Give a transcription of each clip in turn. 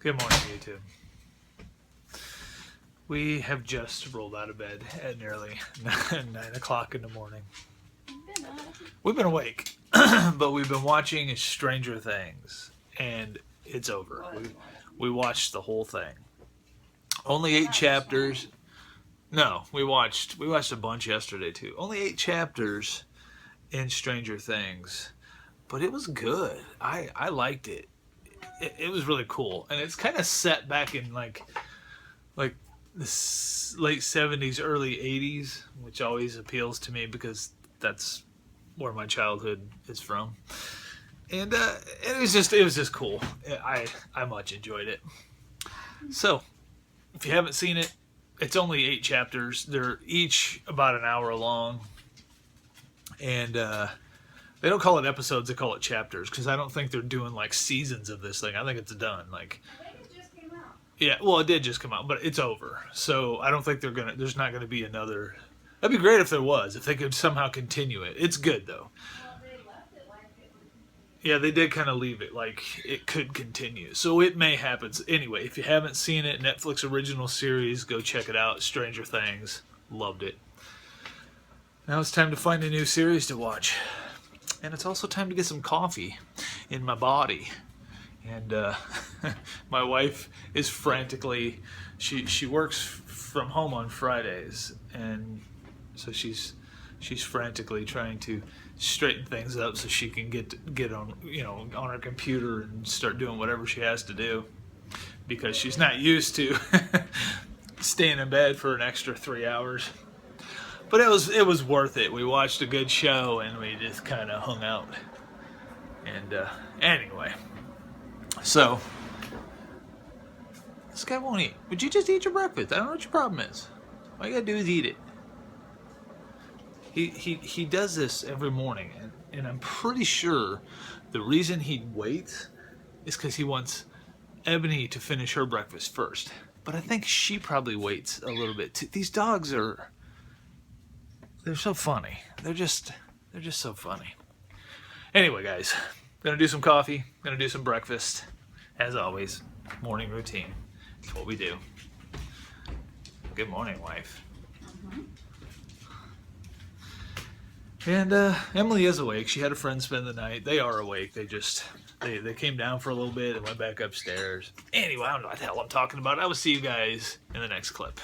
Good morning, YouTube. We have just rolled out of bed at nearly 9 o'clock in the morning. We've been awake, but we've been watching Stranger Things, and it's over. We watched the whole thing. Only 8 chapters. No, we watched a bunch yesterday too. Only 8 chapters in Stranger Things, but it was good. I liked it. It was really cool, and it's kind of set back in like the late 70s, early 80s, which always appeals to me because that's where my childhood is from. And it was just cool. I much enjoyed it. So, if you haven't seen it, it's only 8 chapters. They're each about an hour long, and they don't call it episodes; they call it chapters because I don't think they're doing like seasons of this thing. I think it's done. Like, I think it just came out. yeah, well, it did just come out, but it's over. So I don't think there's not gonna be another. That'd be great if there was, if they could somehow continue it. It's good though. Well, they left it like it would continue. Yeah, they did kind of leave it like it could continue. So it may happen. Anyway, if you haven't seen it, Netflix original series, go check it out. Stranger Things. Loved it. Now it's time to find a new series to watch. And it's also time to get some coffee in my body. And my wife is frantically, she works from home on Fridays, and so she's frantically trying to straighten things up so she can get on on her computer and start doing whatever she has to do, because she's not used to staying in bed for an extra 3 hours. But it was worth it. We watched a good show and we just kind of hung out. And anyway, so this guy won't eat. Would you just eat your breakfast? I don't know what your problem is. All you gotta do is eat it. He does this every morning, and I'm pretty sure the reason he waits is because he wants Ebony to finish her breakfast first. But I think she probably waits a little bit too. These dogs they're so funny. They're just so funny. Anyway, guys, gonna do some coffee, gonna do some breakfast. As always, morning routine. It's what we do. Good morning, wife. And Emily is awake. She had a friend spend the night. They are awake. They came down for a little bit and went back upstairs. Anyway, I don't know what the hell I'm talking about. I will see you guys in the next clip.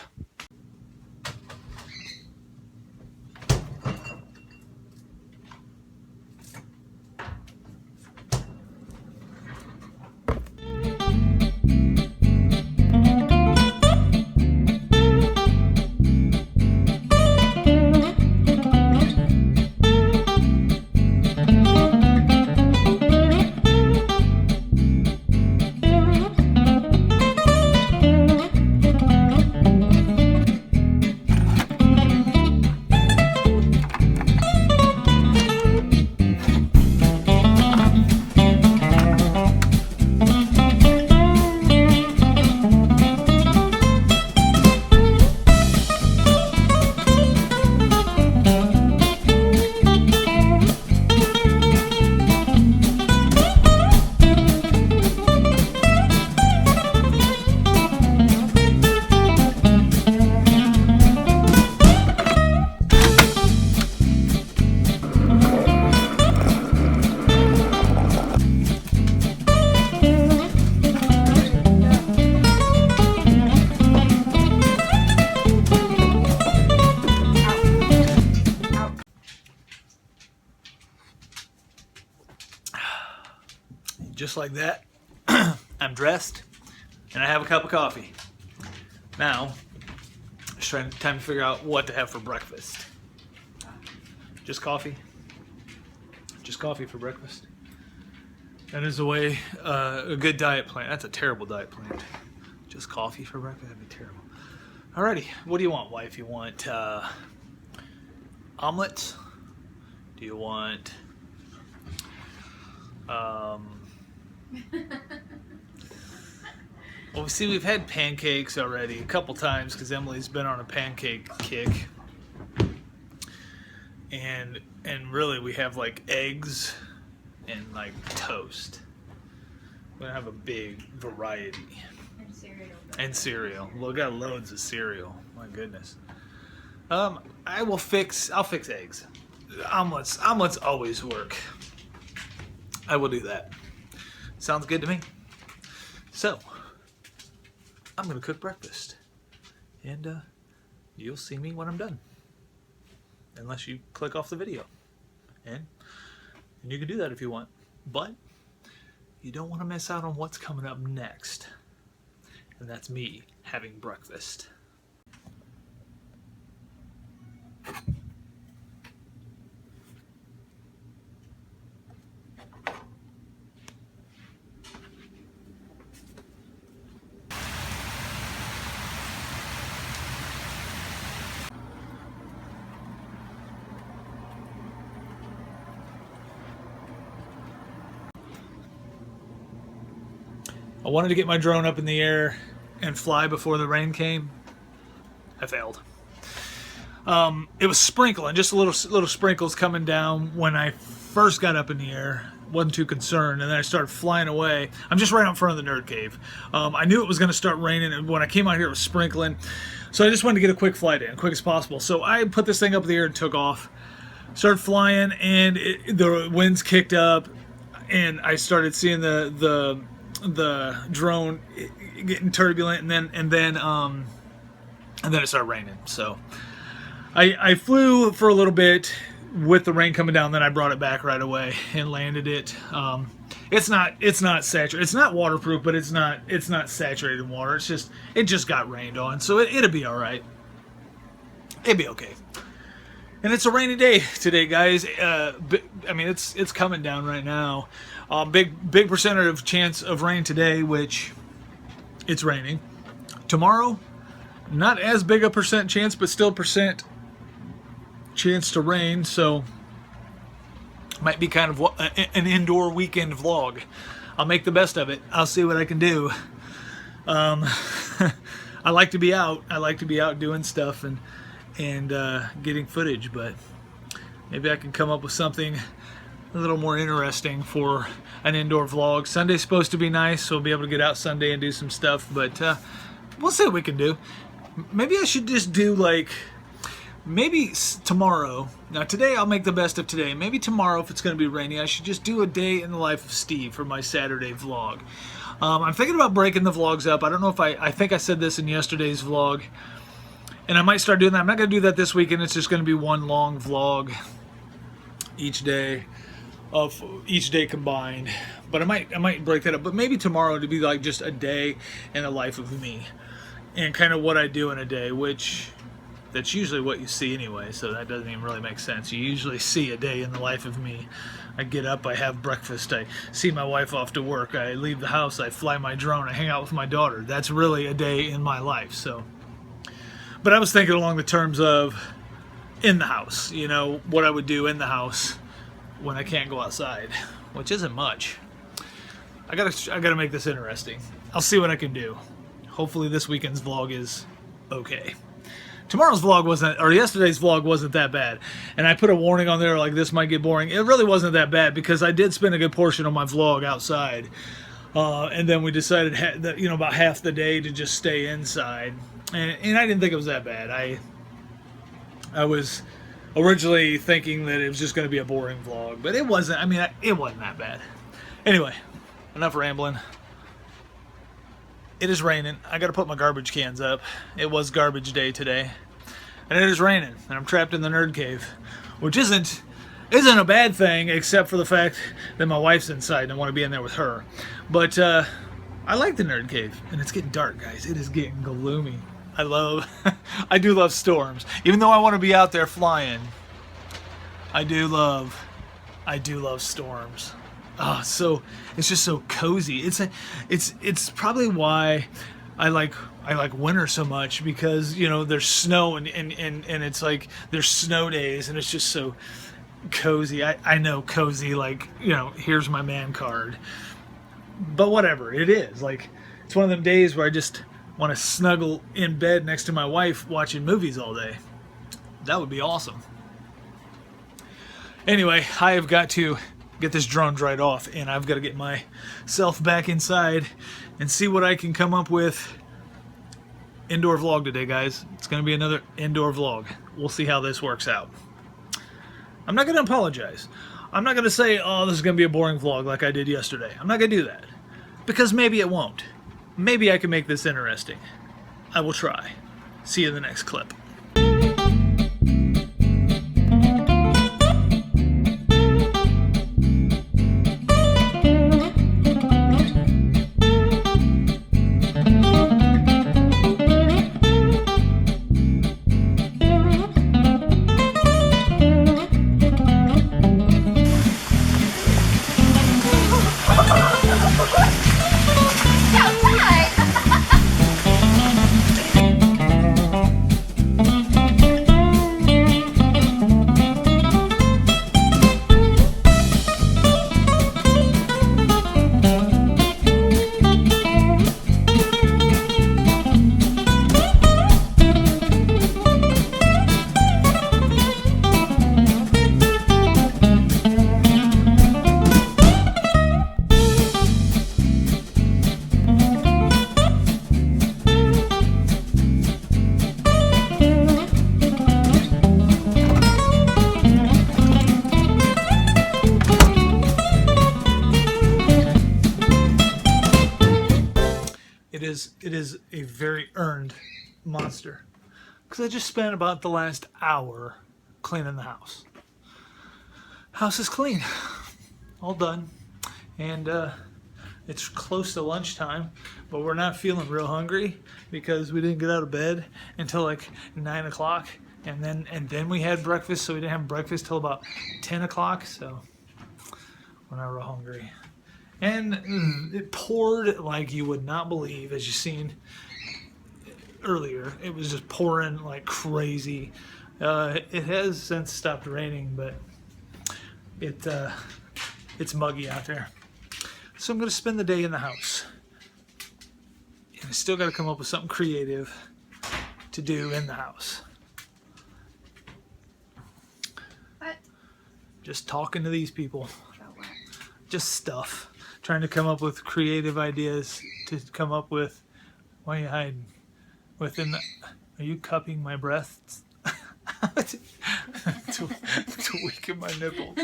Just like that, I'm dressed and I have a cup of coffee. Now, it's time to figure out what to have for breakfast. Just coffee? Just coffee for breakfast? That is a way, a good diet plan. That's a terrible diet plan. Just coffee for breakfast? That'd be terrible. Alrighty, what do you want, wife? You want omelets? Do you want well, see, we've had pancakes already a couple times because Emily's been on a pancake kick, and really we have like eggs and like toast. We don't have a big variety. cereal. And cereal. Well, we got loads of cereal. My goodness. I'll fix eggs. Omelets always work. I will do that. Sounds good to me. So, I'm gonna cook breakfast, and you'll see me when I'm done. Unless you click off the video, and you can do that if you want, but you don't want to miss out on what's coming up next, and that's me having breakfast. I wanted to get my drone up in the air and fly before the rain came. I failed. It was sprinkling, just little sprinkles coming down when I first got up in the air. Wasn't too concerned, and then I started flying away. I'm just right out in front of the nerd cave. I knew it was going to start raining, and when I came out here, it was sprinkling. So I just wanted to get a quick flight in, quick as possible. So I put this thing up in the air and took off. Started flying, and the winds kicked up, and I started seeing the drone getting turbulent, and then it started raining. So I flew for a little bit with the rain coming down, then I brought it back right away and landed it. It's not saturated. It's not waterproof, but it's not saturated in water. It just got rained on, so it'll be all right. It'll be okay. And it's a rainy day today, guys. I mean, it's coming down right now. Big percentage of chance of rain today, which it's raining. Tomorrow, not as big a percent chance, but still percent chance to rain. So might be kind of an indoor weekend vlog. I'll make the best of it. I'll see what I can do. I like to be out. I like to be out doing stuff and getting footage, but maybe I can come up with something a little more interesting for an indoor vlog. Sunday's supposed to be nice, so we'll be able to get out Sunday and do some stuff, but we'll see what we can do. Maybe I should just do maybe tomorrow. Now today I'll make the best of today. Maybe tomorrow, if it's going to be rainy, I should just do a day in the life of Steve for my Saturday vlog. I'm thinking about breaking the vlogs up. I don't know if I think I said this in yesterday's vlog, and I might start doing that. I'm not going to do that this weekend. It's just going to be one long vlog each day combined. But I might break that up. But maybe tomorrow to be like just a day in the life of me and kind of what I do in a day, which that's usually what you see anyway, so that doesn't even really make sense. You usually see a day in the life of me. I get up, I have breakfast, I see my wife off to work, I leave the house, I fly my drone, I hang out with my daughter. That's really a day in my life. So, but I was thinking along the terms of in the house, you know, what I would do in the house when I can't go outside, which isn't much. I gotta make this interesting. I'll see what I can do. Hopefully this weekend's vlog is okay. Tomorrow's vlog wasn't, or yesterday's vlog wasn't that bad. And I put a warning on there like this might get boring. It really wasn't that bad because I did spend a good portion of my vlog outside. And then we decided that, you know, about half the day to just stay inside. And I didn't think it was that bad. I was originally thinking that it was just going to be a boring vlog. But it wasn't. I mean, it wasn't that bad. Anyway, enough rambling. It is raining. I got to put my garbage cans up. It was garbage day today. And it is raining. And I'm trapped in the nerd cave. Which isn't a bad thing, except for the fact that my wife's inside and I want to be in there with her. But I like the nerd cave. And it's getting dark, guys. It is getting gloomy. I do love storms. Even though I want to be out there flying, I do love storms. Oh, so it's just so cozy. It's probably why I like winter so much, because, you know, there's snow and it's like there's snow days and it's just so cozy. I know cozy, like, you know, here's my man card. But whatever, it is. Like, it's one of them days where I just want to snuggle in bed next to my wife watching movies all day. That would be awesome. Anyway, I have got to get this drone dried off, and I've got to get myself back inside and see what I can come up with. Indoor vlog today, guys. It's going to be another indoor vlog. We'll see how this works out. I'm not going to apologize. I'm not going to say, oh, this is going to be a boring vlog like I did yesterday. I'm not going to do that. Because maybe it won't. Maybe I can make this interesting. I will try. See you in the next clip. It is a very earned monster, because I just spent about the last hour cleaning the house. House is clean, all done, and it's close to lunchtime, but we're not feeling real hungry because we didn't get out of bed until like 9 o'clock, and then we had breakfast, so we didn't have breakfast till about 10 o'clock, so we're not real hungry. And it poured like you would not believe, as you've seen earlier. It was just pouring like crazy. It has since stopped raining, but it's muggy out there. So I'm going to spend the day in the house. And I still got to come up with something creative to do in the house. What? Just talking to these people. Just stuff. Trying to come up with creative ideas to come up with. Why are you hiding? Are you cupping my breasts? to weaken my nipple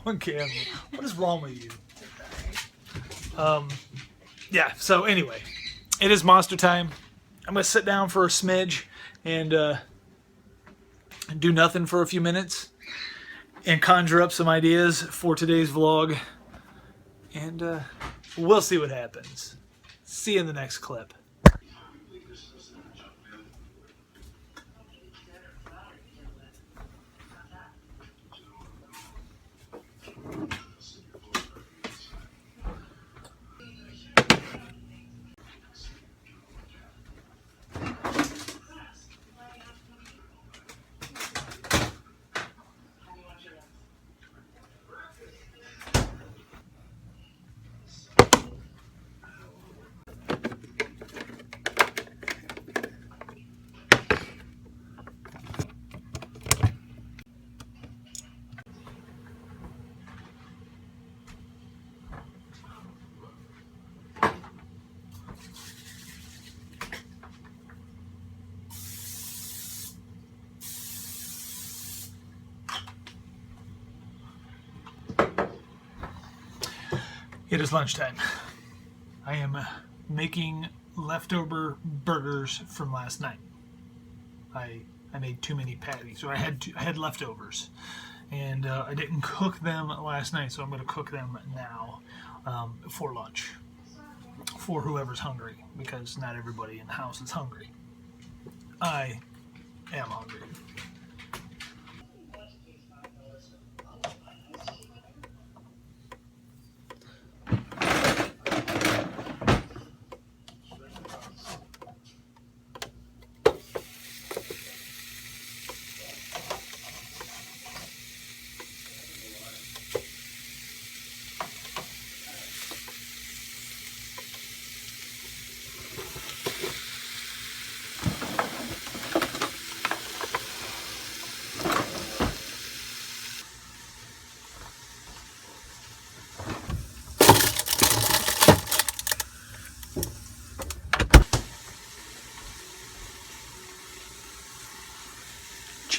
on camera. What is wrong with you? Yeah, so anyway, it is monster time. I'm going to sit down for a smidge and do nothing for a few minutes and conjure up some ideas for today's vlog. And we'll see what happens. See you in the next clip. It is lunchtime. I am making leftover burgers from last night. I made too many patties, or I had leftovers, and I didn't cook them last night, so I'm going to cook them now for lunch for whoever's hungry, because not everybody in the house is hungry. I am hungry.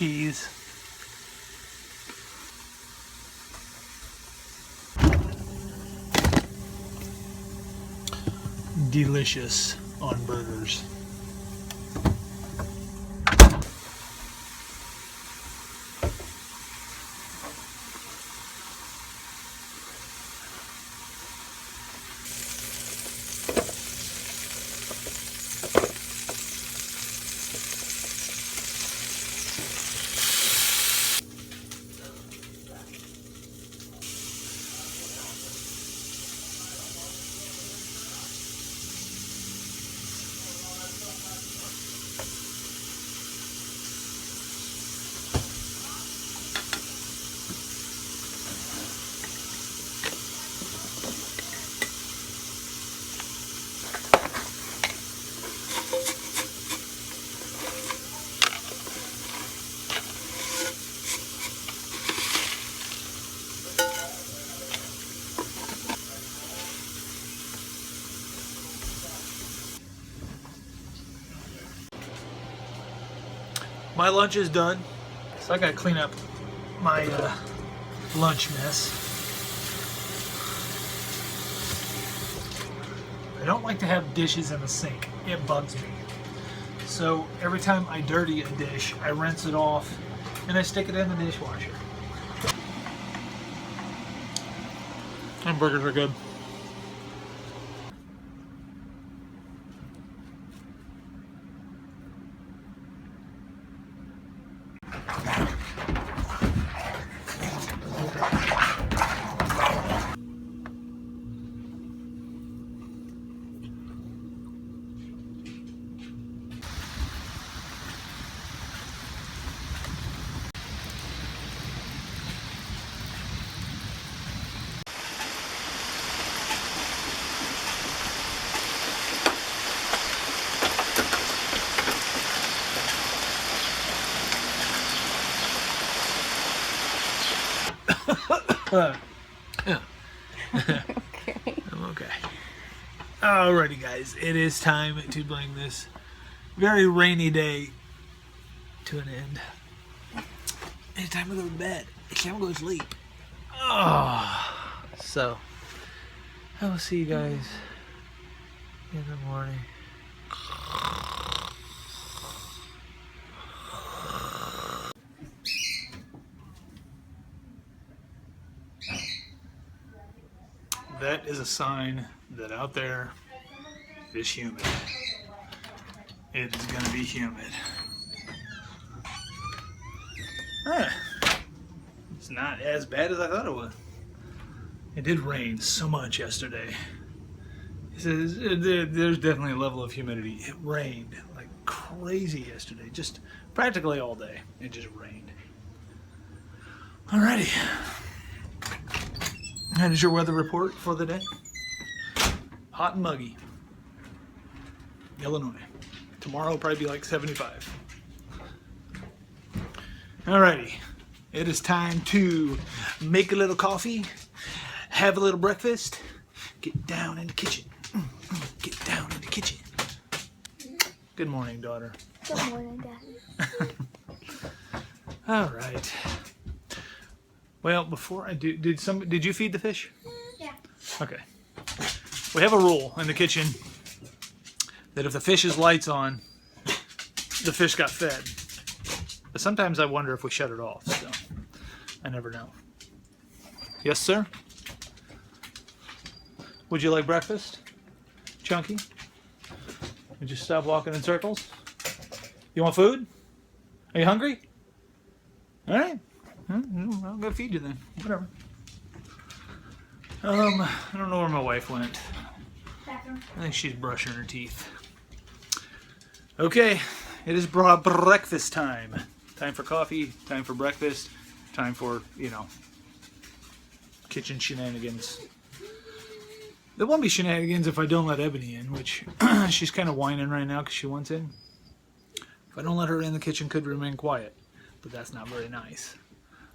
cheese. Delicious on burgers. My lunch is done, so I gotta clean up my lunch mess. I don't like to have dishes in the sink. It bugs me. So every time I dirty a dish, I rinse it off and I stick it in the dishwasher. And burgers are good. Yeah. Okay. I'm okay. Alrighty, guys. It is time to bring this very rainy day to an end. It's time to go to bed. It's time to go to sleep. Oh. So, I will see you guys in the morning. That is a sign that out there is humid. It is going to be humid. It's not as bad as I thought it was. It did rain so much yesterday. There's definitely a level of humidity. It rained like crazy yesterday, just practically all day. It just rained. Alrighty. That is your weather report for the day. Hot and muggy. Illinois. Tomorrow will probably be like 75. Alrighty. It is time to make a little coffee, have a little breakfast, get down in the kitchen. Get down in the kitchen. Good morning, daughter. Good morning, Daddy. Alright. Well, before I do, did you feed the fish? Yeah. Okay. We have a rule in the kitchen that if the fish's lights on, the fish got fed. But sometimes I wonder if we shut it off, so I never know. Yes, sir? Would you like breakfast, Chunky? Would you stop walking in circles? You want food? Are you hungry? All right. I'll go feed you then. Whatever. I don't know where my wife went. Bathroom. I think she's brushing her teeth. Okay, it is breakfast time. Time for coffee, time for breakfast, time for, kitchen shenanigans. There won't be shenanigans if I don't let Ebony in, which she's kind of whining right now because she wants in. If I don't let her in, the kitchen could remain quiet, but that's not very nice.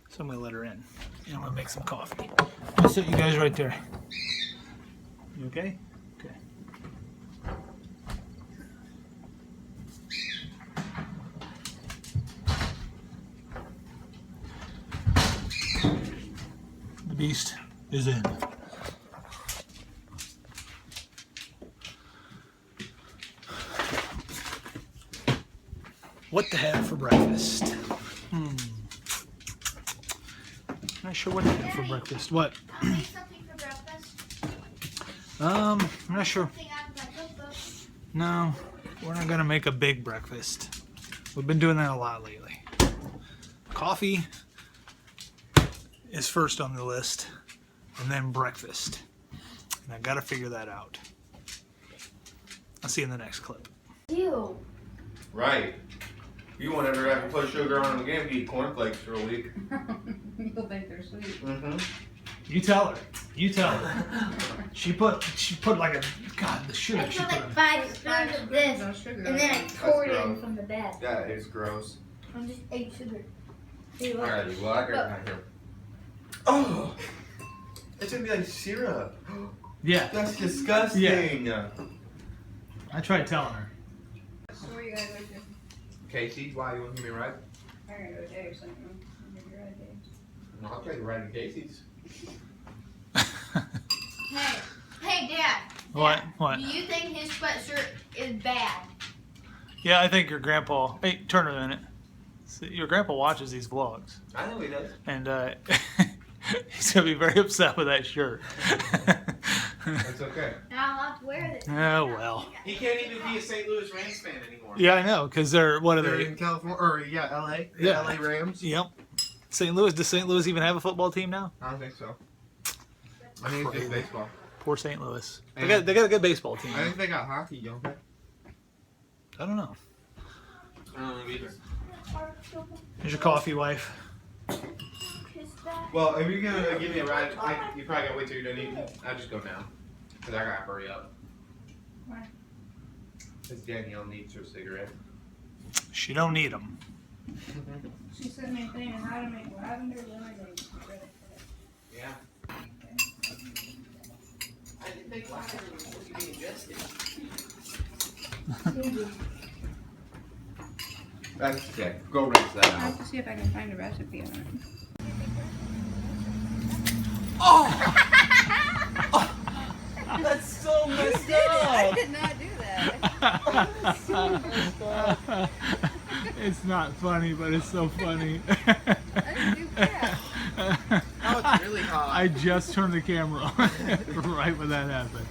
So I'm going to let her in. And I'm going to make some coffee. I'll sit you guys right there. You okay? Okay. Beast is in. What to have for breakfast? Not sure what to have for breakfast. What? I'll make something for breakfast. I'm not sure. Something out of my cookbook. No, we're not gonna make a big breakfast. We've been doing that a lot lately. Coffee is first on the list, and then breakfast. And I gotta figure that out. I'll see you in the next clip. Ew. Right. You won't ever have to put sugar on them again if you eat cornflakes for a week. You'll think they're sweet. Mm-hmm. You tell her. You tell her. She put like a the sugar I she put put like in. 5 spoons of this, No sugar. and then I poured it in gross. from the bed. That is gross. I just ate sugar. See what? Alrighty, well, I got it right here. Oh! It's gonna be like syrup. Yeah, That's disgusting. I tried telling her. So where you guys going to? Casey, why you want to give me a ride? I'm gonna go to Dave's. I'll give you a ride, Dave's. No, I'll take a ride to Casey's. Hey, Dad. What? Dad, What? Do you think his sweatshirt is bad? Yeah, I think your grandpa. Hey, turn a minute. See, your grandpa watches these vlogs, I know he does. and he's gonna be very upset with that shirt. That's okay. Now I'll have to wear this. Oh well. He can't even be a St. Louis Rams fan anymore. Yeah, I know, because they're what are They're they? in California, or LA. Yeah. LA Rams. Yep. St. Louis. Does St. Louis even have a football team now? I don't think so. I think it's just baseball. Poor St. Louis. They And- got a good baseball team. I think they got hockey, don't they? I don't know. I don't know either. Here's your coffee, wife. Well, if you're gonna give me a ride, you probably gotta wait till you're done eating. I'll just go now. Because I gotta hurry up. Why? Because Danielle needs her cigarette. She don't need them. She sent me a thing on how to make lavender lemonade. Yeah. I didn't think lavender was supposed to be ingested. That's okay. Go rinse that I have out. to see if I can find a recipe on it. That's so messed I did not do that. It's not funny, but it's so funny. I didn't do that. Oh, it's really hot. I just turned the camera on right when that happened.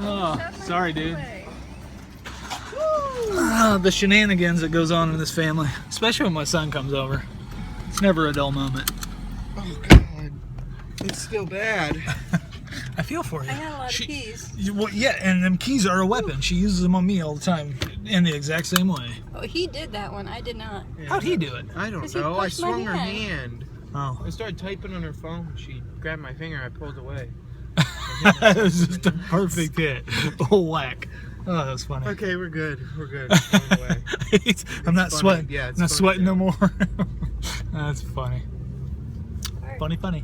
Oh, sorry, dude. The shenanigans that goes on in this family, especially when my son comes over. It's never a dull moment. Oh, God. It's still bad. I feel for you. I had a lot She- of keys. Well, yeah, and them keys are a weapon. She uses them on me all the time in the exact same way. Oh, he did that one. I did not. How'd he do it? I don't 'Cause he know. I pushed my swung her hand. hand. Oh. I started typing on her phone. She grabbed my finger. I pulled away. That was just a perfect hit. Oh, whack. Oh, that was funny. Okay, we're good. We're good. It's going away. I'm not funny. sweating. Yeah, it's not funny sweating now. no more. That's funny. Funny, funny.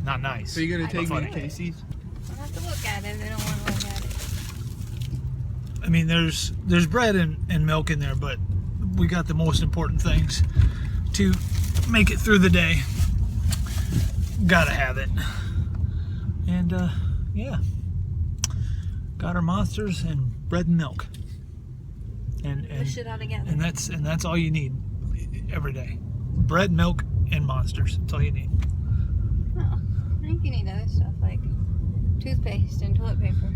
Not nice. So you're gonna but take me funny. to Casey's? I'll have to look at it. I don't want to look at it. I mean, there's bread and milk in there, but we got the most important things to make it through the day. Gotta have it. And yeah, got our monsters and bread and milk. And Push it all together. and that's all you need every day. Bread, milk, and monsters. That's all you need. Oh, I think you need other stuff like toothpaste and toilet paper.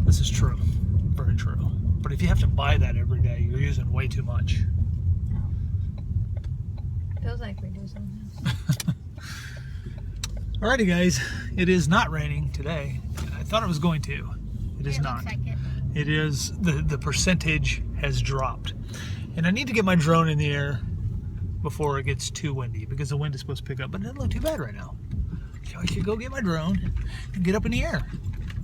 This is true. Very true. But if you have to buy that every day, you're using way too much. Feels like we do sometimes. Alrighty, guys. It is not raining today. I thought it was going to. It is not. Looks like it. It is, the percentage has dropped. And I need to get my drone in the air before it gets too windy, because the wind is supposed to pick up, but it doesn't look too bad right now. So I should go get my drone and get up in the air.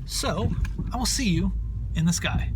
So I will see you in the sky.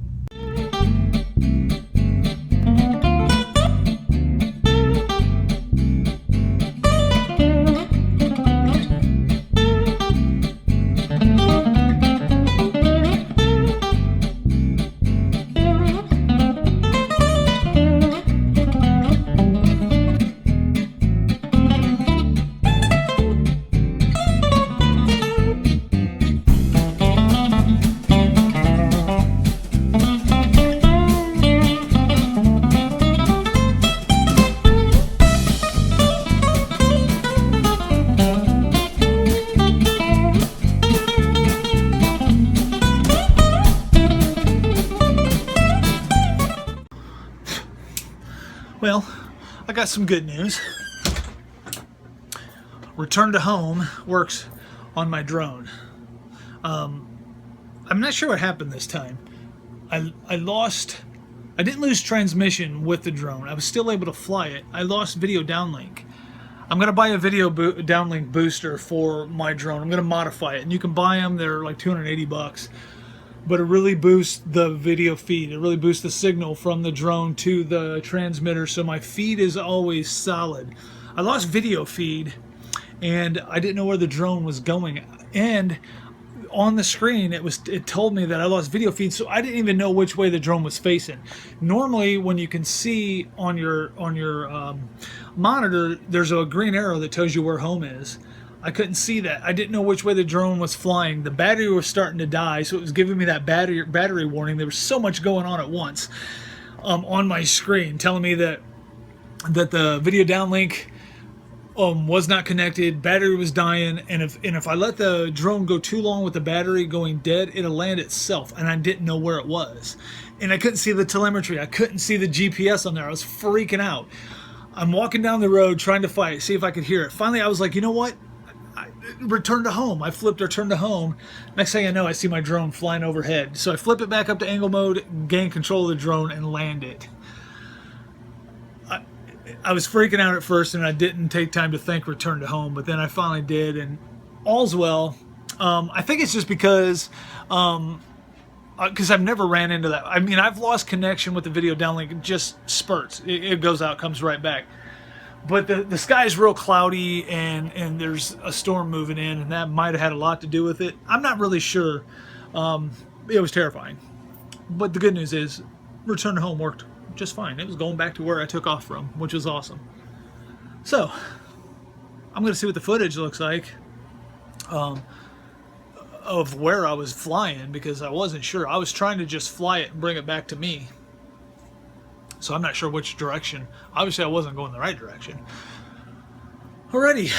got some good news. Return to home works on my drone. I'm not sure what happened this time. I didn't lose transmission with the drone. I was still able to fly it. I lost video downlink. I'm going to buy a video downlink booster for my drone. I'm going to modify it, and you can buy them. They're like $280, but it really boosts the video feed. It really boosts the signal from the drone to the transmitter, so my feed is always solid. I lost video feed, and I didn't know where the drone was going, and on the screen it told me that I lost video feed, so I didn't even know which way the drone was facing. Normally, when you can see on your monitor, there's a green arrow that tells you where home is. I couldn't see that. I didn't know which way the drone was flying. The battery was starting to die, so it was giving me that battery warning. There was so much going on at once on my screen, telling me that the video downlink was not connected, battery was dying, and if I let the drone go too long with the battery going dead, it'll land itself, and I didn't know where it was. And I couldn't see the telemetry, I couldn't see the GPS on there. I was freaking out. I'm walking down the road trying to see if I could hear it. Finally, I was like, you know what? Return to home. I flipped return to home. Next thing I know, I see my drone flying overhead. So I flip it back up to angle mode, gain control of the drone, and land it. I was freaking out at first, and I didn't take time to think return to home, but then I finally did, and all's well. I think it's just because I've never ran into that. I mean, I've lost connection with the video downlink. It just spurts. It goes out, comes right back. But the sky's real cloudy, and there's a storm moving in, and that might have had a lot to do with it. I'm not really sure. It was terrifying. But the good news is, return to home worked just fine. It was going back to where I took off from, which was awesome. So, I'm going to see what the footage looks like of where I was flying, because I wasn't sure. I was trying to just fly it and bring it back to me. So I'm not sure which direction. Obviously I wasn't going the right direction. Alrighty,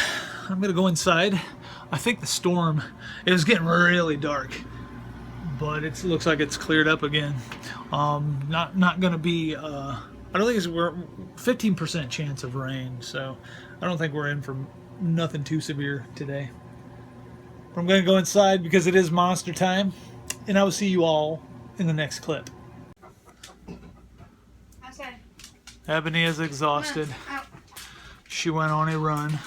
I'm gonna go inside. I think the storm, it was getting really dark, but it looks like it's cleared up again. Not gonna be, I don't think we're 15% chance of rain, so I don't think we're in for nothing too severe today. But I'm gonna go inside because it is monster time, and I will see you all in the next clip. Ebony is exhausted. She went on a run.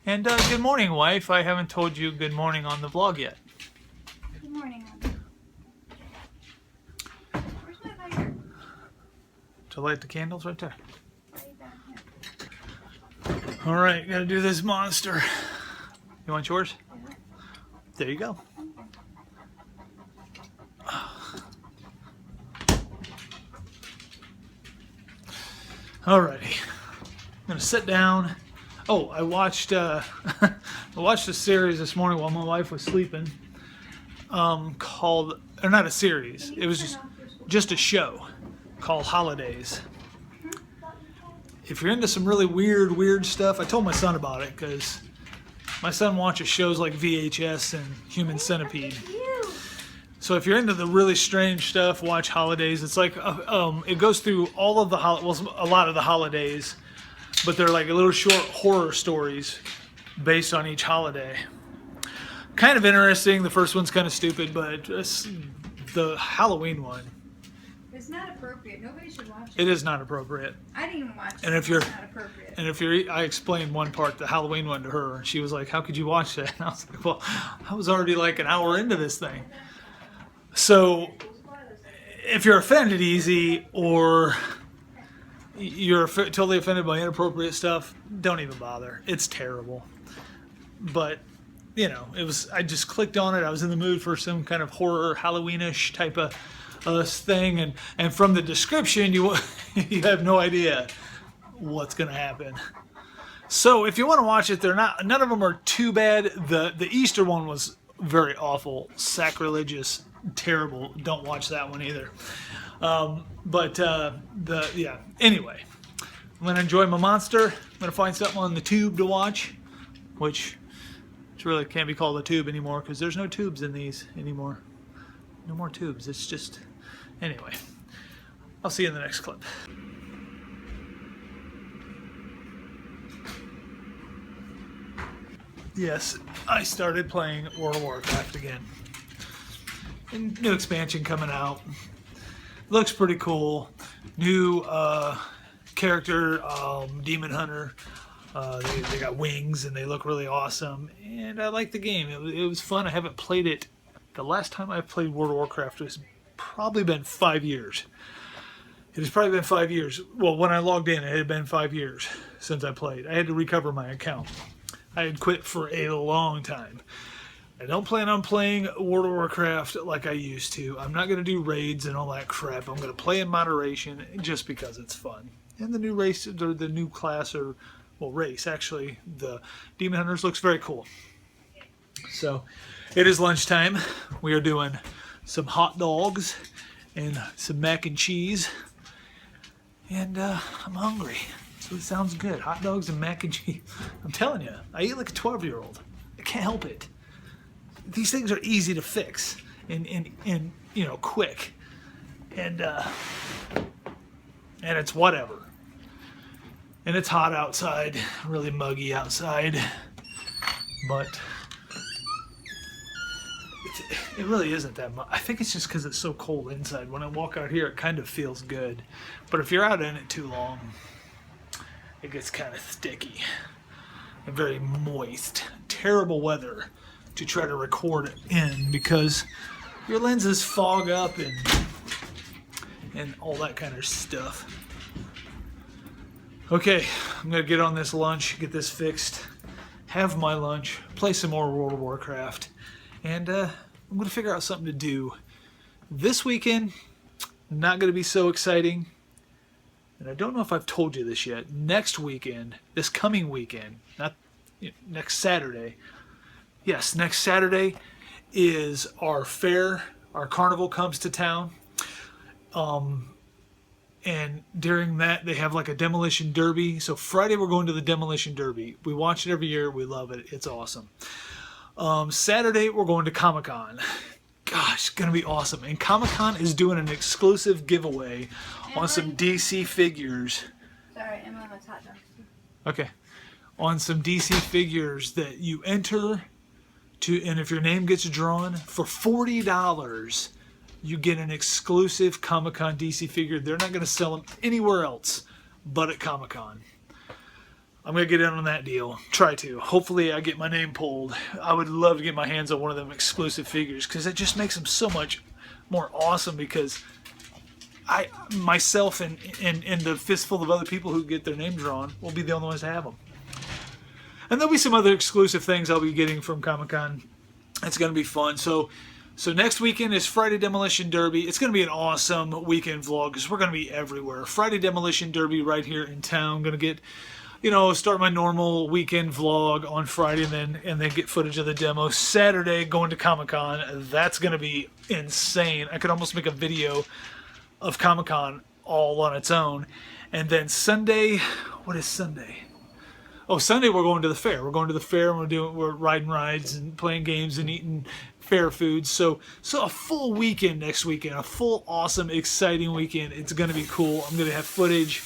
And good morning, wife. I haven't told you good morning on the vlog yet. Good morning, Abby. Where's my lighter? To light the candles right there. Right down here. Alright, gotta do this monster. You want yours? Yeah. There you go. Alrighty, I'm gonna sit down. Oh, I watched I watched a series this morning while my wife was sleeping. Called, or not a series. It was just a show called Holidays. If you're into some really weird stuff, I told my son about it because my son watches shows like VHS and Human Centipede. So if you're into the really strange stuff, watch Holidays. It's like it goes through all of the a lot of the holidays, but they're like little short horror stories based on each holiday. Kind of interesting. The first one's kind of stupid, but the Halloween one. It's not appropriate. Nobody should watch it. It is not appropriate. I didn't even watch it. And if you're, It's not appropriate. and if you're, I explained one part, the Halloween one, to her, and she was like, "How could you watch that?" And I was like, "Well, I was already like an hour into this thing." So, if you're offended easy, or you're totally offended by inappropriate stuff, don't even bother. It's terrible. But, you know, I just clicked on it. I was in the mood for some kind of horror, Halloweenish type of thing. And from the description, you have no idea what's going to happen. So, if you want to watch it, none of them are too bad. The Easter one was very awful, sacrilegious, terrible. Don't watch that one either. Anyway, I'm gonna enjoy my monster. I'm gonna find something on the tube to watch, which really can't be called a tube anymore because there's no tubes in these anymore. No more tubes. It's just, anyway. I'll see you in the next clip. yes, I started playing World of Warcraft again. And new expansion coming out. Looks pretty cool. New character, Demon Hunter. They got wings and they look really awesome. And I like the game. It was fun. I haven't played it. The last time I played World of Warcraft has probably been 5 years. It has probably been 5 years. Well, when I logged in, it had been 5 years since I played. I had to recover my account. I had quit for a long time. I don't plan on playing World of Warcraft like I used to. I'm not going to do raids and all that crap. I'm going to play in moderation just because it's fun. And the new race, or the new class, or, well, race, actually, the Demon Hunters looks very cool. So, it is lunchtime. We are doing some hot dogs and some mac and cheese. And I'm hungry. So it sounds good. Hot dogs and mac and cheese. I'm telling you, I eat like a 12-year-old. I can't help it. These things are easy to fix and you know, quick. And it's whatever. And it's hot outside, really muggy outside. But it really isn't that much. I think it's just because it's so cold inside. When I walk out here, it kind of feels good. But if you're out in it too long, it gets kind of sticky and very moist. Terrible weather to try to record it in because your lenses fog up and all that kind of stuff. Okay, I'm going to get on this lunch, get this fixed, have my lunch, play some more World of Warcraft, and I'm going to figure out something to do. This weekend, not going to be so exciting. And I don't know if I've told you this yet. Next weekend, this coming weekend, not next Saturday. Yes, next Saturday is our fair. Our carnival comes to town. And during that, they have like a demolition derby. So Friday, we're going to the demolition derby. We watch it every year. We love it. It's awesome. Saturday, we're going to Comic-Con. Gosh, it's going to be awesome. And Comic-Con is doing an exclusive giveaway on some DC figures. Sorry, Emma has hot dogs. Okay. On some DC figures that you enter to, and if your name gets drawn, for $40, you get an exclusive Comic-Con DC figure. They're not going to sell them anywhere else but at Comic-Con. I'm going to get in on that deal. Try to. Hopefully I get my name pulled. I would love to get my hands on one of them exclusive figures because it just makes them so much more awesome because I, myself and the fistful of other people who get their name drawn will be the only ones to have them. And there'll be some other exclusive things I'll be getting from Comic-Con. It's going to be fun. So next weekend is Friday Demolition Derby. It's going to be an awesome weekend vlog because we're going to be everywhere. Friday Demolition Derby right here in town. Going to get, start my normal weekend vlog on Friday and then get footage of the demo. Saturday, going to Comic-Con. That's going to be insane. I could almost make a video of Comic-Con all on its own. And then Sunday, what is Sunday? Oh, Sunday we're going to the fair. We're going to the fair and we're riding rides and playing games and eating fair foods. So a full weekend next weekend. A full, awesome, exciting weekend. It's going to be cool. I'm going to have footage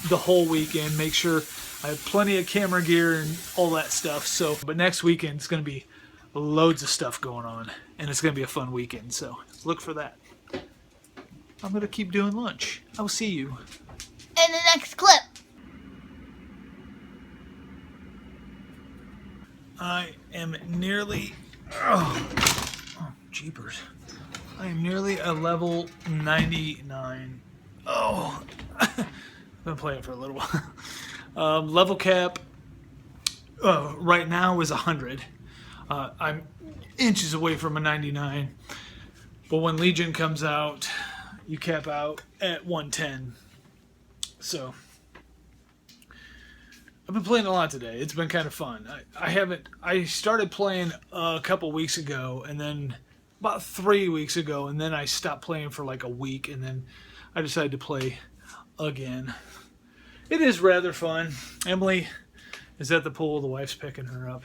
the whole weekend. Make sure I have plenty of camera gear and all that stuff. But next weekend it's going to be loads of stuff going on. And it's going to be a fun weekend. So look for that. I'm going to keep doing lunch. I'll see you In the next clip. I am nearly, jeepers. I am nearly a level 99. Oh, I've been playing for a little while. Level cap right now is 100. I'm inches away from a 99. But when Legion comes out, you cap out at 110. So I've been playing a lot today. It's been kind of fun. I started playing a couple weeks ago, and then about 3 weeks ago, and then I stopped playing for like a week, and then I decided to play again. It is rather fun. Emily is at the pool. The wife's picking her up.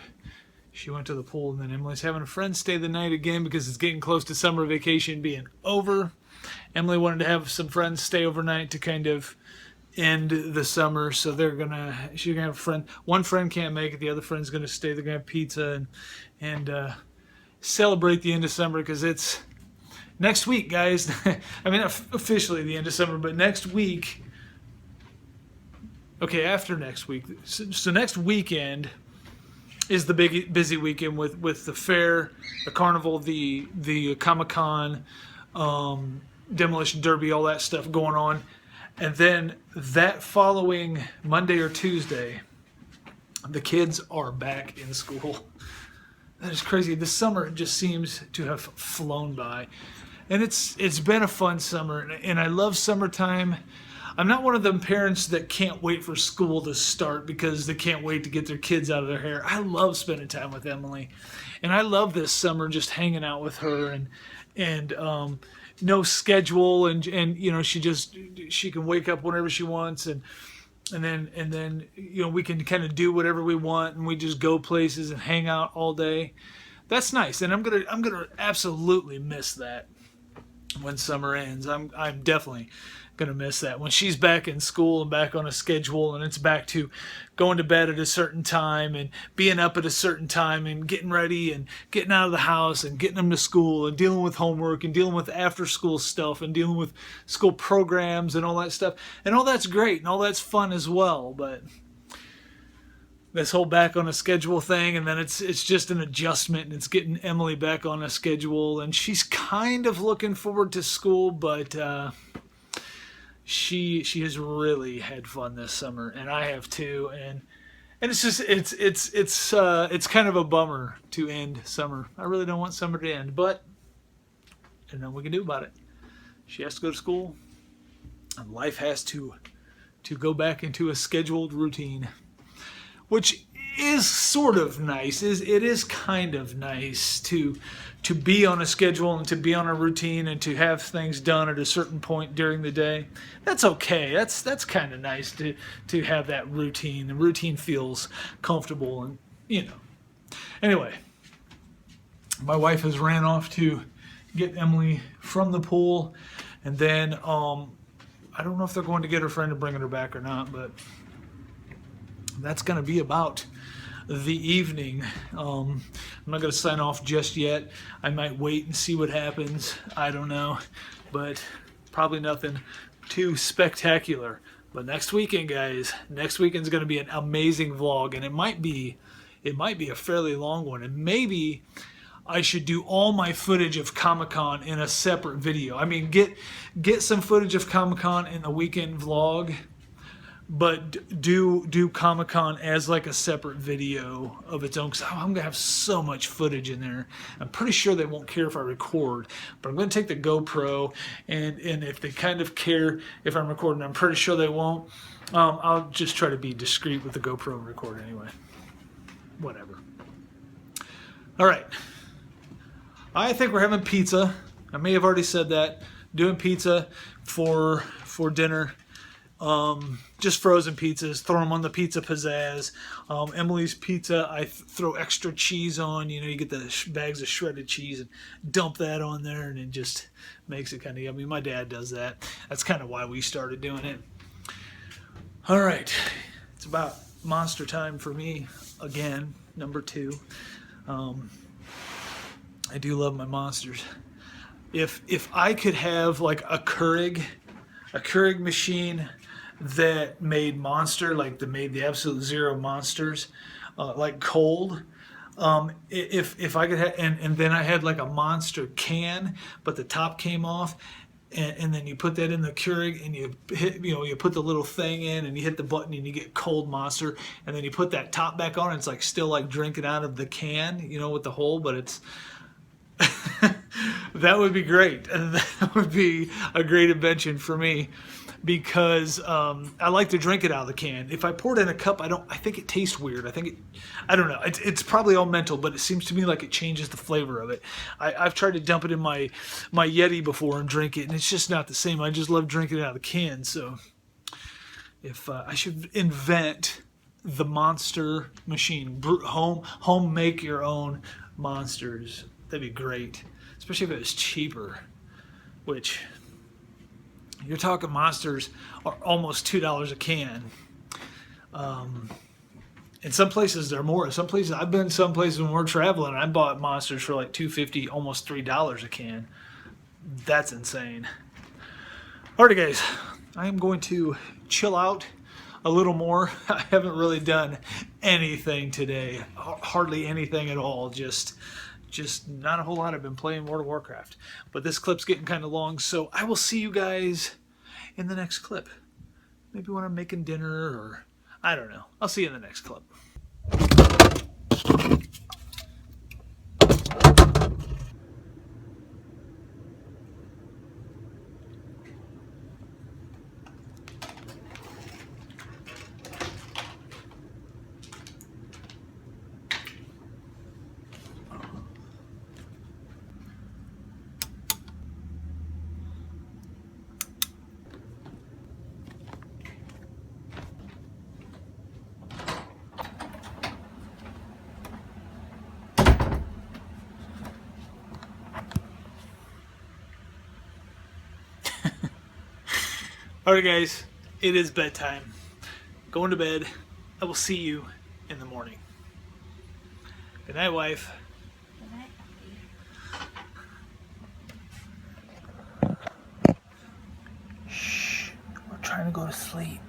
She went to the pool, and then Emily's having a friend stay the night again because it's getting close to summer vacation being over. Emily wanted to have some friends stay overnight to kind of end the summer, so she's gonna have a friend. One friend can't make it, the other friend's gonna stay. They're gonna have pizza and celebrate the end of summer because it's next week, guys. I mean, not officially the end of summer, but next week. Okay, after next week. So next weekend is the big busy weekend with the fair, the carnival, the Comic-Con, Demolition Derby, all that stuff going on. And then that following Monday or Tuesday, the kids are back in school. That is crazy. This summer just seems to have flown by. And it's been a fun summer, and I love summertime. I'm not one of them parents that can't wait for school to start because they can't wait to get their kids out of their hair. I love spending time with Emily, and I love this summer just hanging out with her and no schedule, and you know, she can wake up whenever she wants, and then you know, we can kind of do whatever we want, and we just go places and hang out all day. That's nice, and I'm gonna absolutely miss that when summer ends. I'm definitely gonna miss that when she's back in school and back on a schedule, and it's back to going to bed at a certain time and being up at a certain time and getting ready and getting out of the house and getting them to school and dealing with homework and dealing with after school stuff and dealing with school programs and all that stuff. And all that's great and all that's fun as well, but this whole back on a schedule thing, and then it's just an adjustment, and it's getting Emily back on a schedule, and she's kind of looking forward to school, but she has really had fun this summer, and I have too, and it's just it's kind of a bummer to end summer. I really don't want summer to end, but there's nothing we can do about it. She has to go to school, and life has to go back into a scheduled routine, which is sort of nice. It is kind of nice to be on a schedule and to be on a routine and to have things done at a certain point during the day. That's okay. That's kind of nice to have that routine. The routine feels comfortable, and you know. Anyway, my wife has ran off to get Emily from the pool, and then I don't know if they're going to get her friend to bring her back or not, but that's going to be about the evening. I'm not going to sign off just yet. I might wait and see what happens. I don't know, but probably nothing too spectacular. But next weekend, guys, next weekend's going to be an amazing vlog, and it might be a fairly long one, and maybe I should do all my footage of Comic-Con in a separate video. I mean, get some footage of Comic-Con in the weekend vlog, but do Comic-Con as like a separate video of its own, because I'm going to have so much footage in there. I'm pretty sure they won't care if I record, but I'm going to take the GoPro, and if they kind of care if I'm recording, I'm pretty sure they won't. I'll just try to be discreet with the GoPro and record anyway. Whatever. All right. I think we're having pizza. I may have already said that. Doing pizza for dinner. Just frozen pizzas, throw them on the pizza pizzazz. Emily's pizza, I throw extra cheese on. You know, you get the bags of shredded cheese and dump that on there, and it just makes it kind of yummy. My dad does that. That's kind of why we started doing it. All right, it's about monster time for me again, number 2. I do love my monsters. If I could have like a Keurig machine that made monster, like that made the Absolute Zero monsters, like cold. If I could have, and then I had like a monster can, but the top came off, and then you put that in the Keurig, and you hit, you put the little thing in, and you hit the button, and you get cold monster, and then you put that top back on, and it's like still like drinking out of the can, with the hole, but it's. That would be great. That would be a great invention for me, because I like to drink it out of the can. If I pour it in a cup, I think it tastes weird. I don't know. It's probably all mental, but it seems to me like it changes the flavor of it. I've tried to dump it in my Yeti before and drink it, and it's just not the same. I just love drinking it out of the can. So if I should invent the monster machine, home make your own monsters. That'd be great, especially if it was cheaper, which You're talking monsters are almost $2 a can. In some places they're more. Some places I've been some places when we're traveling, I bought monsters for like $2.50, almost $3 a can. That's insane. Alrighty guys, I am going to chill out a little more. I haven't really done anything today. Hardly anything at all. Just not a whole lot. I've been playing World of Warcraft. But this clip's getting kind of long, so I will see you guys in the next clip. Maybe when I'm making dinner, or I don't know. I'll see you in the next clip. Alright guys, it is bedtime. Going to bed. I will see you in the morning. Good night, wife. Shh, we're trying to go to sleep.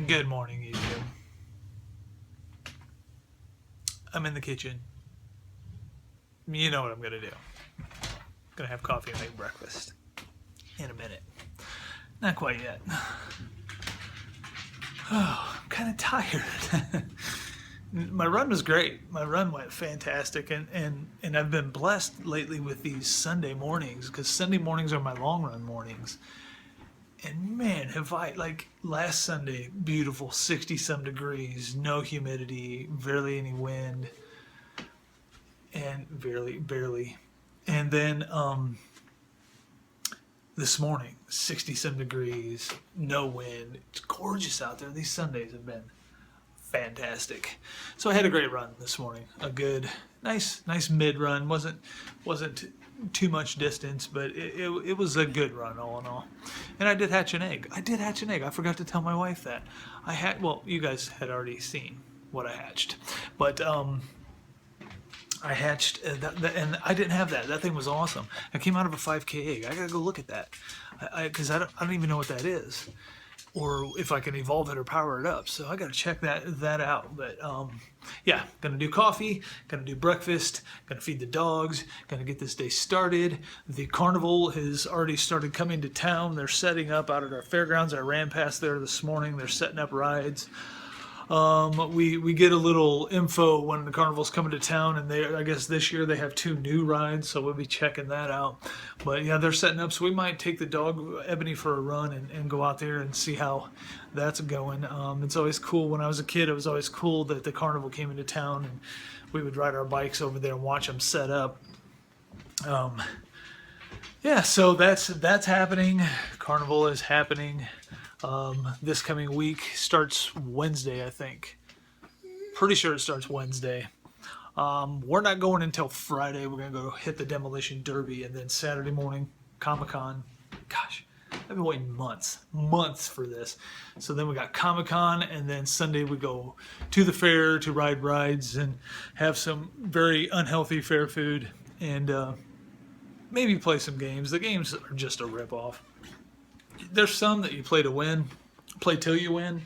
Good morning, YouTube. I'm in the kitchen. You know what I'm gonna do. I'm gonna have coffee and make breakfast in a minute. Not quite yet. Oh, I'm kind of tired. My run was great. My run went fantastic, and I've been blessed lately with these Sunday mornings, because Sunday mornings are my long run mornings. And man, have I, like last Sunday, beautiful 60-some degrees, no humidity, barely any wind, and barely. And then this morning, 60-some degrees, no wind. It's gorgeous out there. These Sundays have been fantastic. So I had a great run this morning. A good, nice mid run. Wasn't too much distance, but it was a good run all in all. And I did hatch an egg. I forgot to tell my wife that. Well, you guys had already seen what I hatched, but I hatched, and I didn't have that. That thing was awesome. I came out of a 5K egg. I gotta go look at that, because I don't even know what that is, or if I can evolve it or power it up. So I gotta check that out. But yeah, gonna do coffee, gonna do breakfast, gonna feed the dogs, gonna get this day started. The carnival has already started coming to town. They're setting up out at our fairgrounds. I ran past there this morning. They're setting up rides. We get a little info when the carnival's coming to town, and I guess this year they have 2 new rides, so we'll be checking that out. But yeah, they're setting up, so we might take the dog Ebony for a run and go out there and see how that's going. It's always cool. When I was a kid, it was always cool that the carnival came into town, and we would ride our bikes over there and watch them set up. Yeah, so that's happening. Carnival is happening. This coming week starts Wednesday, I think. Pretty sure it starts Wednesday. We're not going until Friday. We're going to go hit the Demolition Derby, and then Saturday morning, Comic-Con. Gosh, I've been waiting months for this. So then we got Comic-Con, and then Sunday we go to the fair to ride rides and have some very unhealthy fair food, and maybe play some games. The games are just a ripoff. There's some that you play to win, play till you win,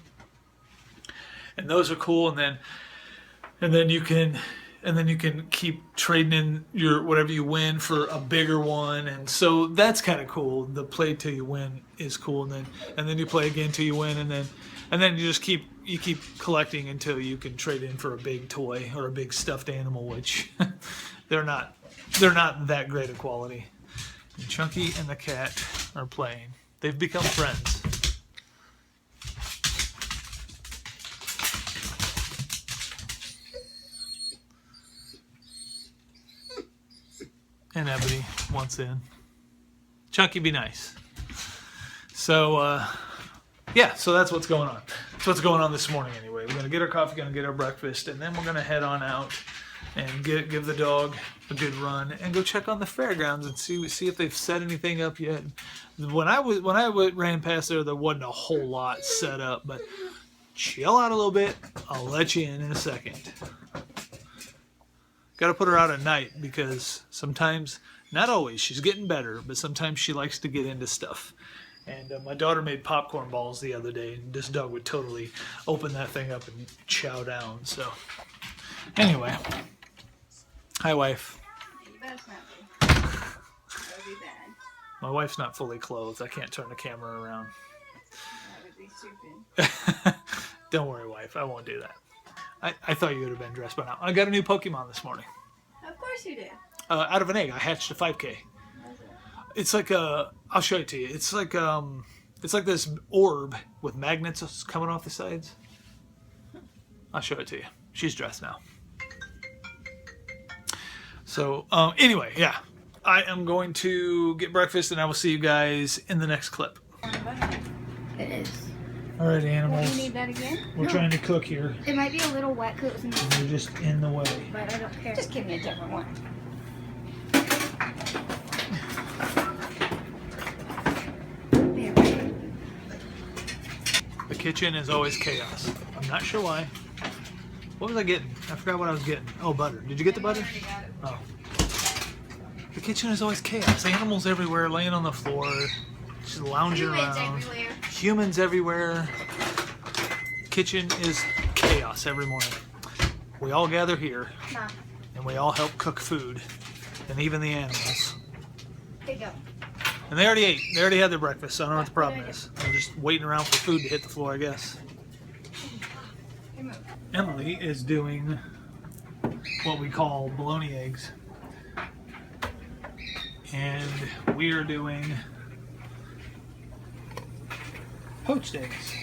and those are cool. And then you can keep trading in your whatever you win for a bigger one, and so that's kind of cool. The play till you win is cool, and then you play again till you win, and then you just keep collecting until you can trade in for a big toy or a big stuffed animal, which they're not that great a quality. And Chunky and the cat are playing. They've become friends. And Ebony wants in. Chunky, be nice. So, yeah, so that's what's going on. That's what's going on this morning anyway. We're going to get our coffee, going to get our breakfast, and then we're going to head on out and give the dog a good run and go check on the fairgrounds and see if they've set anything up yet. When I ran past there wasn't a whole lot set up, but chill out a little bit. I'll let you in a second. Got to put her out at night because sometimes, not always, she's getting better, but sometimes she likes to get into stuff. And my daughter made popcorn balls the other day, and this dog would totally open that thing up and chow down. So anyway, hi wife. You better not be. That would be bad. My wife's not fully clothed. I can't turn the camera around. That would be stupid. Don't worry, wife. I won't do that. I thought you would have been dressed by now. I got a new Pokemon this morning. Of course you did. Out of an egg. I hatched a 5K. It's like I'll show it to you. It's like this orb with magnets coming off the sides. I'll show it to you. She's dressed now. So anyway, yeah. I am going to get breakfast, and I will see you guys in the next clip. It is. All right, Do animals. you need that again? We're trying to cook here. It might be a little wet because it's in the... You're just in the way. But I don't care. Just give me a different one. The kitchen is always chaos. I'm not sure why. What was I getting? I forgot what I was getting. Oh, butter. Did you get the butter? Oh. The kitchen is always chaos. Animals everywhere, laying on the floor, just lounging around. Everywhere. Humans everywhere. kitchen is chaos every morning. We all gather here, Mom, and we all help cook food, and even the animals. here you go. And they already ate. They already had their breakfast, so I don't know what the problem is. They're just waiting around for food to hit the floor, I guess. Emily is doing what we call bologna eggs. And we are doing poached eggs.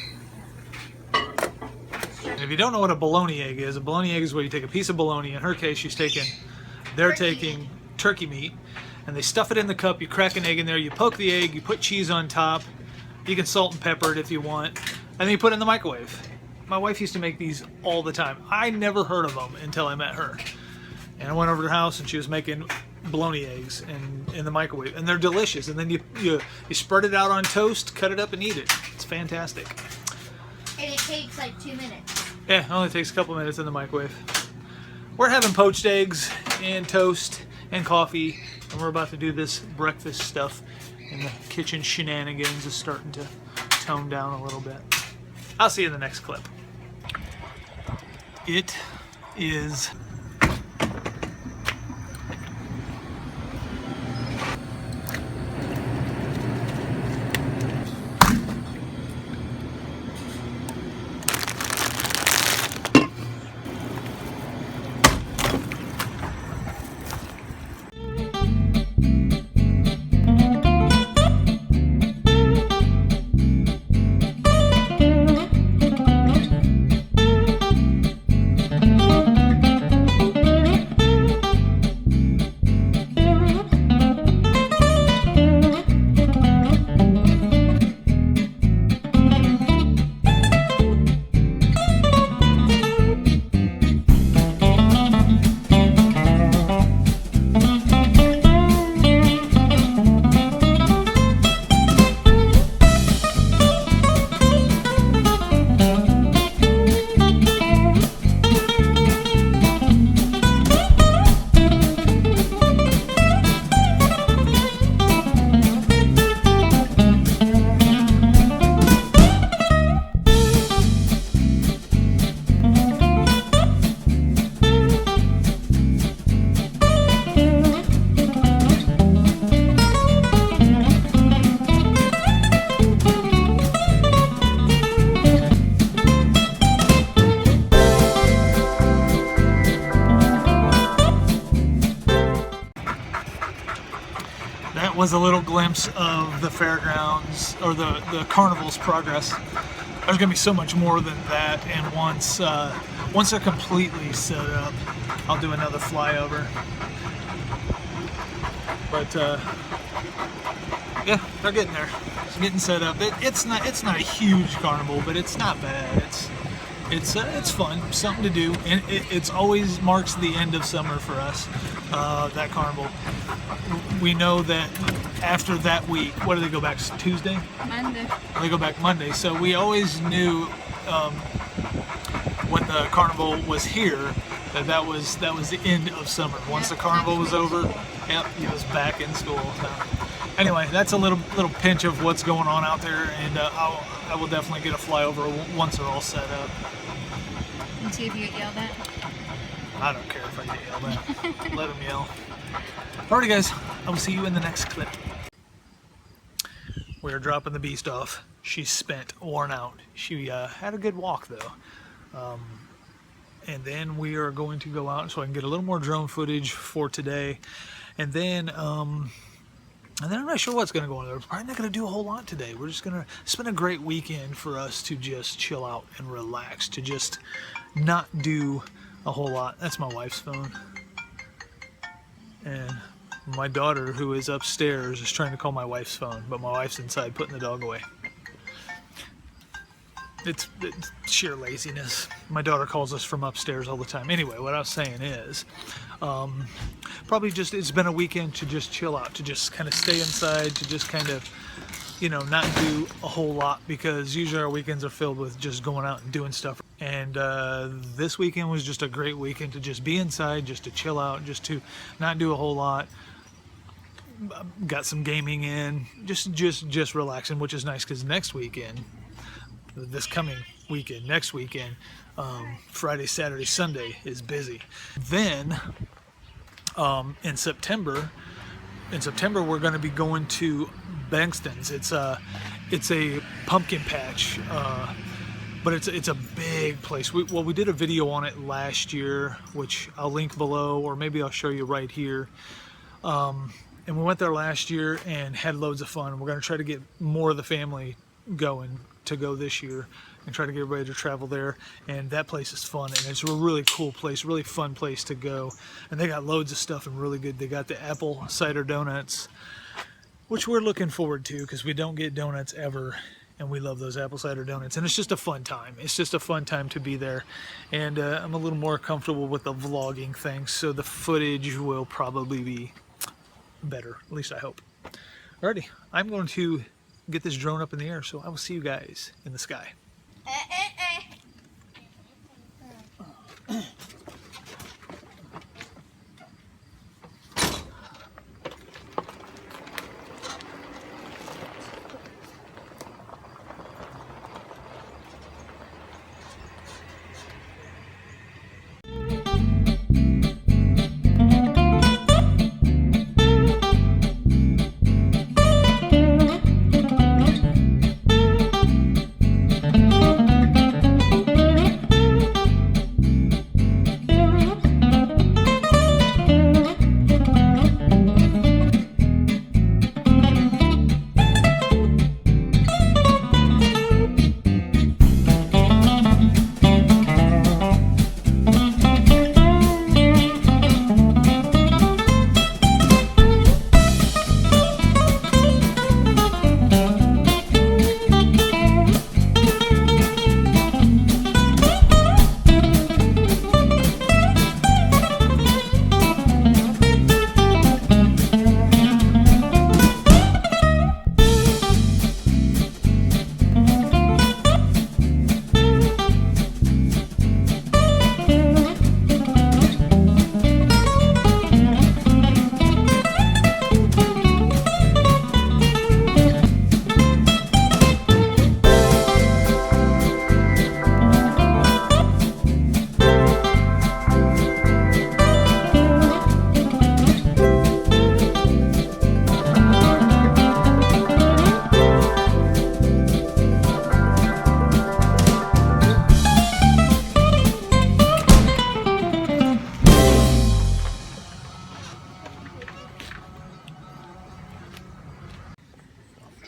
And if you don't know what a bologna egg is where you take a piece of bologna. In her case, they're taking turkey meat, and they stuff it in the cup. You crack an egg in there, you poke the egg, you put cheese on top. You can salt and pepper it if you want, and then you put it in the microwave. My wife used to make these all the time. I never heard of them until I met her. And I went over to her house, and she was making bologna eggs in the microwave, and they're delicious. And then you spread it out on toast, cut it up, and eat it. It's fantastic. And it takes like 2 minutes. Yeah, it only takes a couple minutes in the microwave. We're having poached eggs and toast and coffee, and we're about to do this breakfast stuff. And the kitchen shenanigans is starting to tone down a little bit. I'll see you in the next clip. It is was a little glimpse of the fairgrounds or the carnival's progress. There's gonna be so much more than that, and once they're completely set up, I'll do another flyover. But yeah, they're getting there. It's getting set up. It's not a huge carnival, but it's not bad. It's fun, something to do, and it's always marks the end of summer for us. That carnival. We know that after that week, what do they go back? Tuesday? Monday. They go back Monday. So we always knew when the carnival was here that was the end of summer. Once the carnival was over, yep, he was back in school. So anyway, that's a little pinch of what's going on out there, and I will definitely get a flyover once they're all set up. And see if you get yelled at. I don't care if I get yelled at. Let them yell. Alrighty guys, I will see you in the next clip. We're dropping the beast off. She's spent, worn out. She had a good walk though. And then we are going to go out so I can get a little more drone footage for today. And then I'm not sure what's going to go on there. We're probably not going to do a whole lot today. We're just going to spend a great weekend for us to just chill out and relax, to just not do a whole lot. That's my wife's phone. And my daughter, who is upstairs, is trying to call my wife's phone, but my wife's inside putting the dog away. It's sheer laziness. My daughter calls us from upstairs all the time. Anyway, what I was saying is, probably just, it's been a weekend to just chill out, to just kind of stay inside, to just kind of, not do a whole lot, because usually our weekends are filled with just going out and doing stuff. And this weekend was just a great weekend to just be inside, just to chill out, just to not do a whole lot. Got some gaming in, just relaxing, which is nice, because next weekend, this coming weekend, next weekend, Friday, Saturday, Sunday is busy. Then in September we're going to be going to Bankston's. It's a pumpkin patch, but it's a big place. We did a video on it last year, which I'll link below, or maybe I'll show you right here. And we went there last year and had loads of fun. We're going to try to get more of the family going to go this year and try to get everybody to travel there. And that place is fun, and it's a really cool place, really fun place to go. And they got loads of stuff and really good. They got the apple cider donuts, which we're looking forward to because we don't get donuts ever, and we love those apple cider donuts. And it's just a fun time. It's just a fun time to be there. And I'm a little more comfortable with the vlogging thing, so the footage will probably be better, at least I hope. Alrighty, I'm going to get this drone up in the air, so I will see you guys in the sky.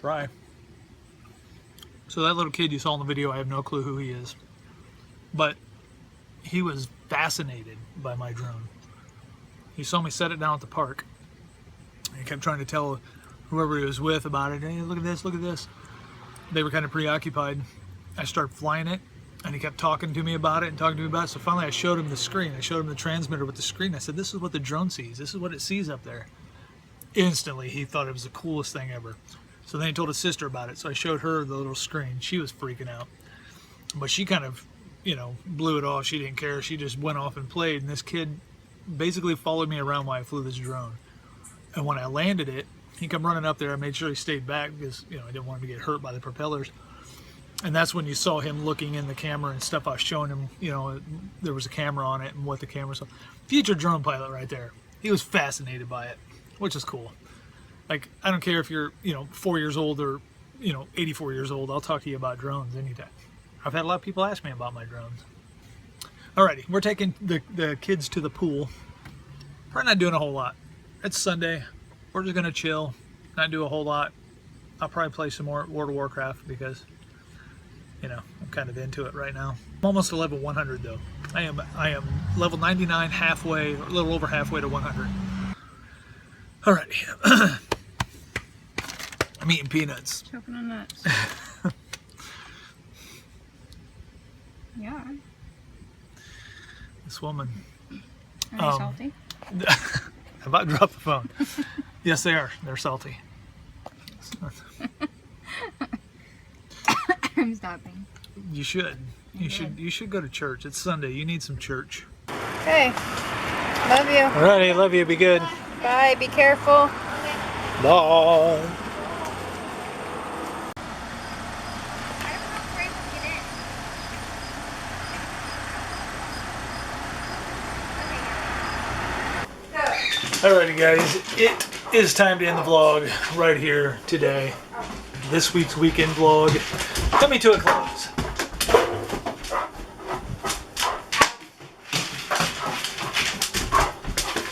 Try. So that little kid you saw in the video, I have no clue who he is, but he was fascinated by my drone. He saw me set it down at the park. He kept trying to tell whoever he was with about it. Hey, look at this, look at this. They were kind of preoccupied. I started flying it, and he kept talking to me about it and talking to me about it. So finally I showed him the screen. I showed him the transmitter with the screen. I said, this is what the drone sees. This is what it sees up there. Instantly, he thought it was the coolest thing ever. So then he told his sister about it. So I showed her the little screen. She was freaking out. But she kind of, you know, blew it off. She didn't care. She just went off and played. And this kid basically followed me around while I flew this drone. And when I landed it, he came running up there. I made sure he stayed back because, you know, I didn't want him to get hurt by the propellers. And that's when you saw him looking in the camera and stuff. I was showing him, you know, there was a camera on it and what the camera saw. Future drone pilot right there. He was fascinated by it, which is cool. Like, I don't care if you're, you know, 4 years old or, you know, 84 years old. I'll talk to you about drones anytime. I've had a lot of people ask me about my drones. Alrighty, we're taking the kids to the pool. Probably not doing a whole lot. It's Sunday. We're just going to chill, not do a whole lot. I'll probably play some more World of Warcraft because, you know, I'm kind of into it right now. I'm almost to level 100 though. I am level 99, halfway, or a little over halfway to 100. Alrighty. I'm eating peanuts. Choking on nuts. Yeah. This woman. Are they salty? I'm about to drop the phone. Yes, they are. They're salty. I'm stopping. You should. You should go to church. It's Sunday. You need some church. Okay. Love you. Alrighty, love you. Be good. Bye. Be careful. Bye. Alrighty, guys, it is time to end the vlog right here today. This week's weekend vlog coming to a close.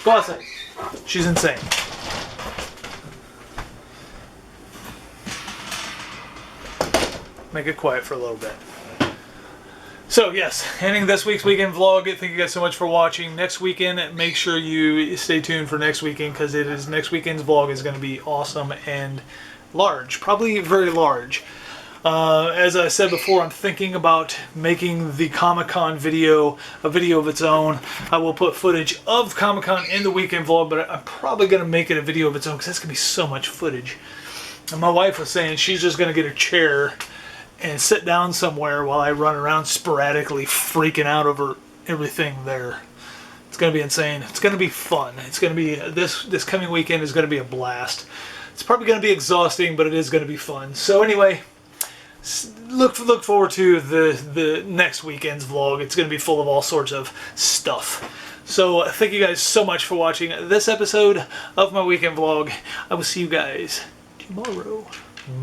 Go outside. She's insane. Make it quiet for a little bit. So yes, ending this week's weekend vlog. Thank you guys so much for watching. Next weekend, make sure you stay tuned for next weekend because next weekend's vlog is going to be awesome and large, probably very large. As I said before, I'm thinking about making the Comic-Con video a video of its own. I will put footage of Comic-Con in the weekend vlog, but I'm probably going to make it a video of its own because that's going to be so much footage. And my wife was saying she's just going to get a chair and sit down somewhere while I run around sporadically freaking out over everything there. It's going to be insane. It's going to be fun. It's going to be, this coming weekend is going to be a blast. It's probably going to be exhausting, but it is going to be fun. So anyway, look forward to the next weekend's vlog. It's going to be full of all sorts of stuff. So thank you guys so much for watching this episode of my weekend vlog. I will see you guys tomorrow.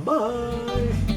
Bye.